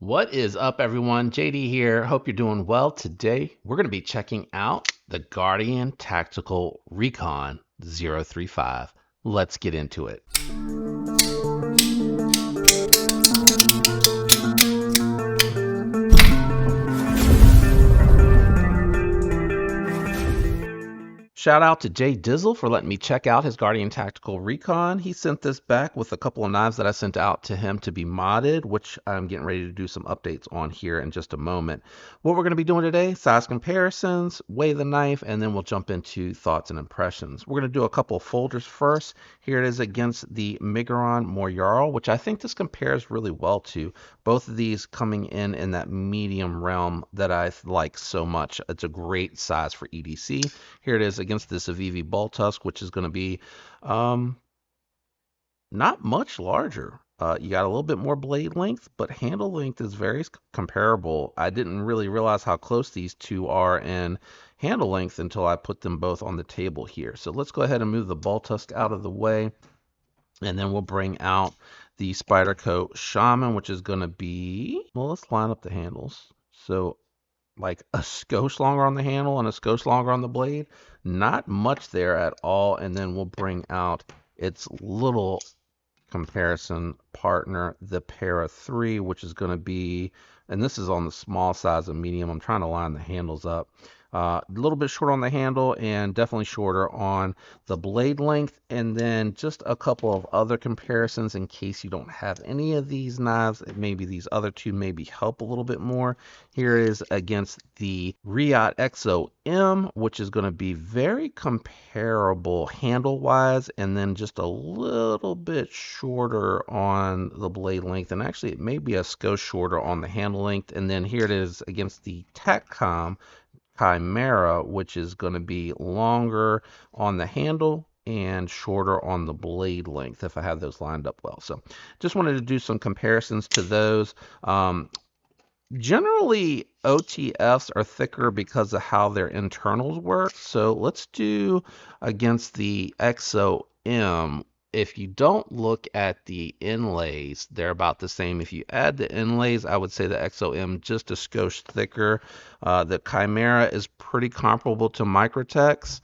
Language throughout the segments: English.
What is up, everyone? JD here. Hope you're doing well. Today, we're going to be checking out the Guardian Tactical Recon 035. Let's get into it. Shout out to Jay Dizzle for letting me check out his Guardian Tactical Recon. He sent this back with a couple of knives that I sent out to him to be modded, which I'm getting ready to do some updates on here in just a moment. What we're going to be doing today, size comparisons, weigh the knife, and then we'll jump into thoughts and impressions. We're going to do a couple of folders first. Here it is against the Miguron Moyarl, which I think this compares really well to. Both of these coming in that medium realm that I like so much. It's a great size for EDC. Here it is against this Avivi Ball Tusk, which is going to be not much larger. You got a little bit more blade length, but handle length is very comparable. I didn't really realize how close these two are in handle length until I put them both on the table here. So let's go ahead and move the Ball Tusk out of the way, and then we'll bring out the Spyderco Shaman, which is going to be, well, let's line up the handles. So like a skosh longer on the handle and a skosh longer on the blade. Not much there at all. And then we'll bring out its little comparison partner, the Para 3, which is going to be, and this is on the small size of medium. I'm trying to line the handles up. A little bit short on the handle and definitely shorter on the blade length. And then just a couple of other comparisons in case you don't have any of these knives. Maybe these other two maybe help a little bit more. Here is against the Riot XO-M, which is going to be very comparable handle-wise, and then just a little bit shorter on the blade length. And actually, it may be a skosh shorter on the handle length. And then here it is against the Taccom Chimera, which is going to be longer on the handle and shorter on the blade length if I have those lined up well. So just wanted to do some comparisons to those. Generally, OTFs are thicker because of how their internals work. So let's do against the XO-M. If you don't look at the inlays, they're about the same. If you add the inlays, I would say the XO-M just a skosh thicker. The Chimera is pretty comparable to Microtex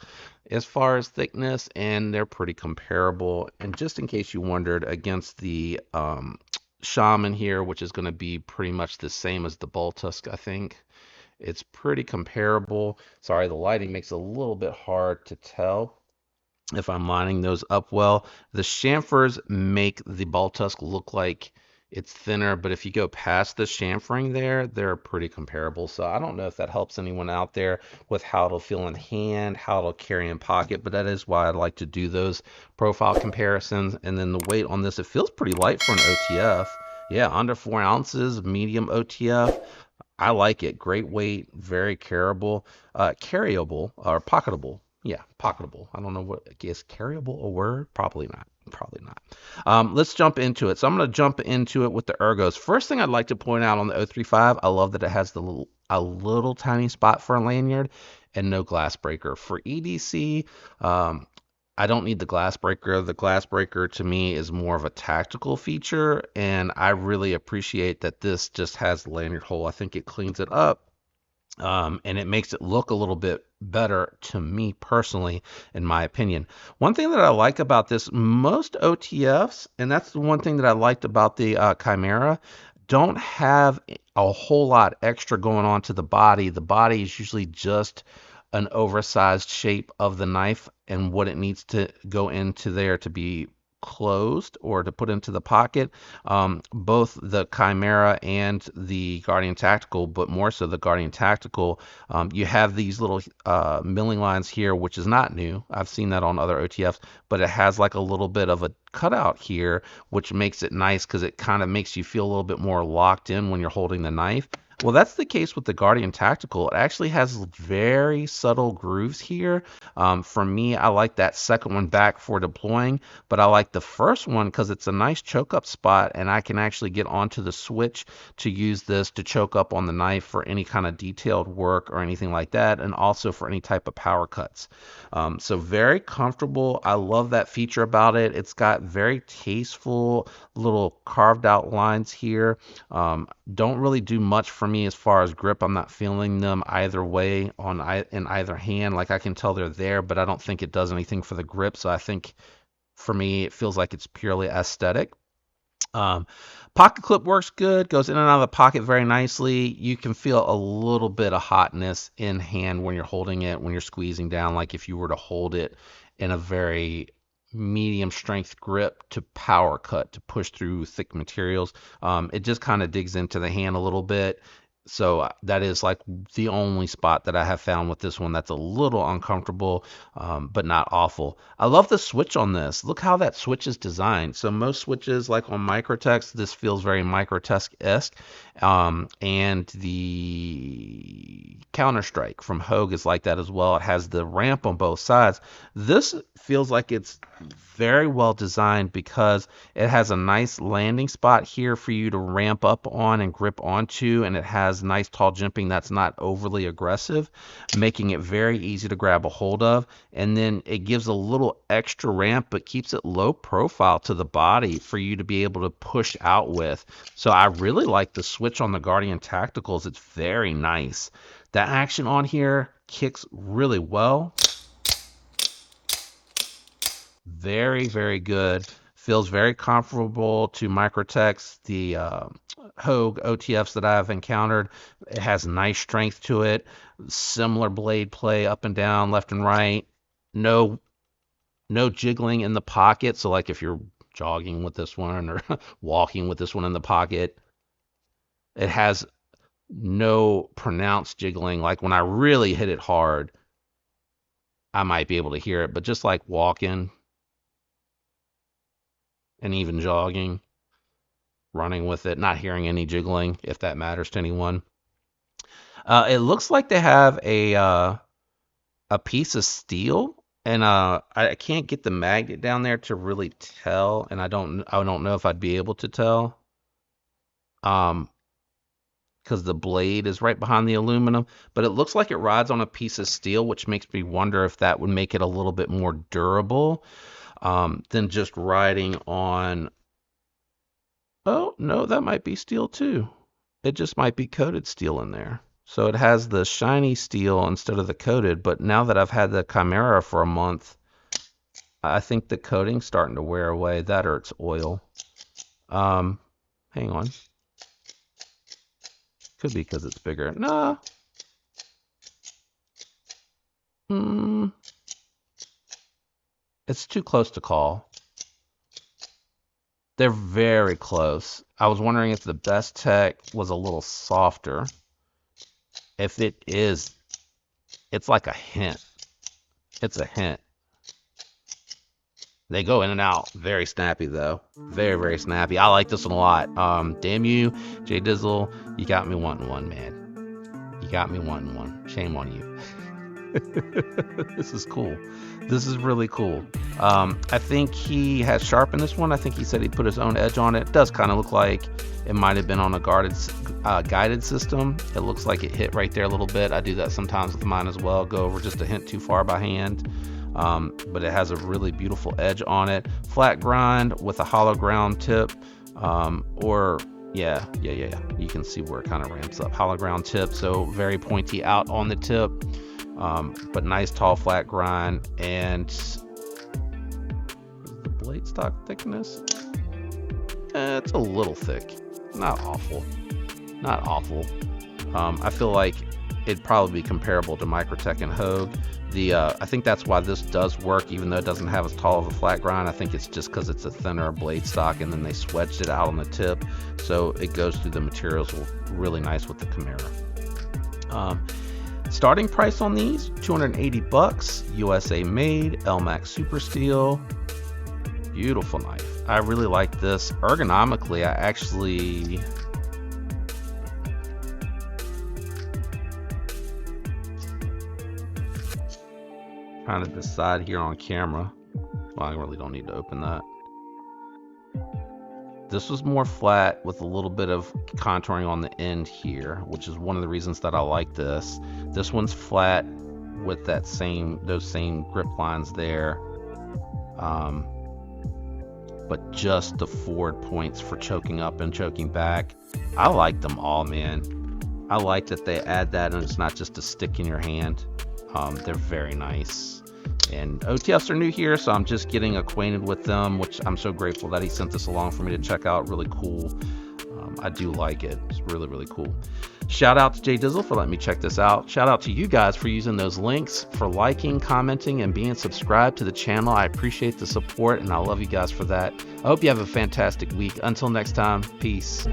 as far as thickness, and they're pretty comparable. And just in case you wondered, against the Shaman here, which is going to be pretty much the same as the Ball Tusk, I think. It's pretty comparable. Sorry, the lighting makes it a little bit hard to tell if I'm lining those up well. The chamfers make the Ball Tusk look like it's thinner, but if you go past the chamfering there, they're pretty comparable. So I don't know if that helps anyone out there with how it'll feel in hand, how it'll carry in pocket, but that is why I like to do those profile comparisons. And then the weight on this, it feels pretty light for an OTF. Yeah, under 4 ounces, medium OTF. I like it. Great weight, very carryable, or pocketable. Yeah, pocketable. I don't know what, is carryable a word? Probably not. Probably not. Let's jump into it. So I'm going to jump into it with the ergos. First thing I'd like to point out on the 035, I love that it has a little tiny spot for a lanyard and no glass breaker. For EDC, I don't need the glass breaker. The glass breaker to me is more of a tactical feature, and I really appreciate that this just has the lanyard hole. I think it cleans it up. And it makes it look a little bit better to me personally, in my opinion. One thing that I like about this, most OTFs, and that's the one thing that I liked about the Chimera, don't have a whole lot extra going on to the body. The body is usually just an oversized shape of the knife and what it needs to go into there to be closed or to put into the pocket. Both the Chimera and the Guardian Tactical, but more so the Guardian Tactical, you have these little milling lines here, which is not new. I've seen that on other OTFs, but it has like a little bit of a cutout here, which makes it nice because it kind of makes you feel a little bit more locked in when you're holding the knife. Well, that's the case with the Guardian Tactical. It actually has very subtle grooves here. For me, I like that second one back for deploying, but I like the first one because it's a nice choke up spot, and I can actually get onto the switch to use this to choke up on the knife for any kind of detailed work or anything like that, and also for any type of power cuts. So very comfortable. I love that feature about it. It's got very tasteful little carved out lines here. Don't really do much for me as far as grip. I'm not feeling them either way in either hand. Like I can tell they're there, but I don't think it does anything for the grip. So I think for me, it feels like it's purely aesthetic. Um, Pocket clip works good, goes in and out of the pocket very nicely. You can feel a little bit of hotness in hand when you're holding it, when you're squeezing down, like if you were to hold it in a very medium strength grip to power cut, to push through thick materials. It just kind of digs into the hand a little bit. So that is like the only spot that I have found with this one that's a little uncomfortable, but not awful. I love the switch on this. Look how that switch is designed. So most switches, like on Microtex, this feels very Microtex-esque. And the Counter-Strike from Hogue is like that as well. It has the ramp on both sides. This feels like it's very well designed because it has a nice landing spot here for you to ramp up on and grip onto, and it has nice tall jimping that's not overly aggressive, making it very easy to grab a hold of. And then it gives a little extra ramp but keeps it low profile to the body for you to be able to push out with. So I really like the switch on the Guardian Tacticals. It's very nice. That action on here kicks really well. Very, very good. Feels very comparable to Microtex, the Hogue OTFs that I've encountered. It has nice strength to it. Similar blade play up and down, left and right. No jiggling in the pocket. So like if you're jogging with this one or walking with this one in the pocket, it has no pronounced jiggling. Like when I really hit it hard, I might be able to hear it, but just like walking and even jogging, running with it, not hearing any jiggling, if that matters to anyone. It looks like they have a piece of steel, and I can't get the magnet down there to really tell, and I don't know if I'd be able to tell, because the blade is right behind the aluminum, but it looks like it rides on a piece of steel, which makes me wonder if that would make it a little bit more durable than just riding on. Oh, no, that might be steel too. It just might be coated steel in there. So it has the shiny steel instead of the coated, but now that I've had the Chimera for a month, I think the coating's starting to wear away. That or it's oil. Hang on. Could be because it's bigger. Nah. It's too close to call. They're very close. I was wondering if the Best Tech was a little softer. If it is, it's like a hint. It's a hint. They go in and out. Very snappy, though. Very, very snappy. I like this one a lot. Damn you, J Dizzle. You got me wanting one, man. You got me wanting one. Shame on you. This is cool. This is really cool. I think he has sharpened this one. I think he said he put his own edge on it. It does kind of look like it might have been on a guided system. It looks like it hit right there a little bit. I do that sometimes with mine as well. Go over just a hint too far by hand. But it has a really beautiful edge on it. Flat grind with a hollow ground tip. Yeah. You can see where it kind of ramps up. Hollow ground tip, so very pointy out on the tip. But nice tall flat grind. And the blade stock thickness, it's a little thick. Not awful. I feel like it'd probably be comparable to Microtech and Hogue. I think that's why this does work, even though it doesn't have as tall of a flat grind. I think it's just because it's a thinner blade stock, and then they swedged it out on the tip, so it goes through the materials really nice with the Chimera. Starting price on these, $280, USA made, LMAX Super Steel. Beautiful knife. I really like this. Ergonomically, I actually trying to decide here on camera. Well, I really don't need to open that. This was more flat with a little bit of contouring on the end here, which is one of the reasons that I like this. This one's flat with those same grip lines there, but just the forward points for choking up and choking back. I like them all, man. I like that they add that and it's not just a stick in your hand. They're very nice. And OTFs are new here, so I'm just getting acquainted with them, which I'm so grateful that he sent this along for me to check out. Really cool. I do like it. It's really, really cool. Shout out to Jay Dizzle for letting me check this out. Shout out to you guys for using those links, for liking, commenting, and being subscribed to the channel. I appreciate the support, and I love you guys for that. I hope you have a fantastic week. Until next time, peace.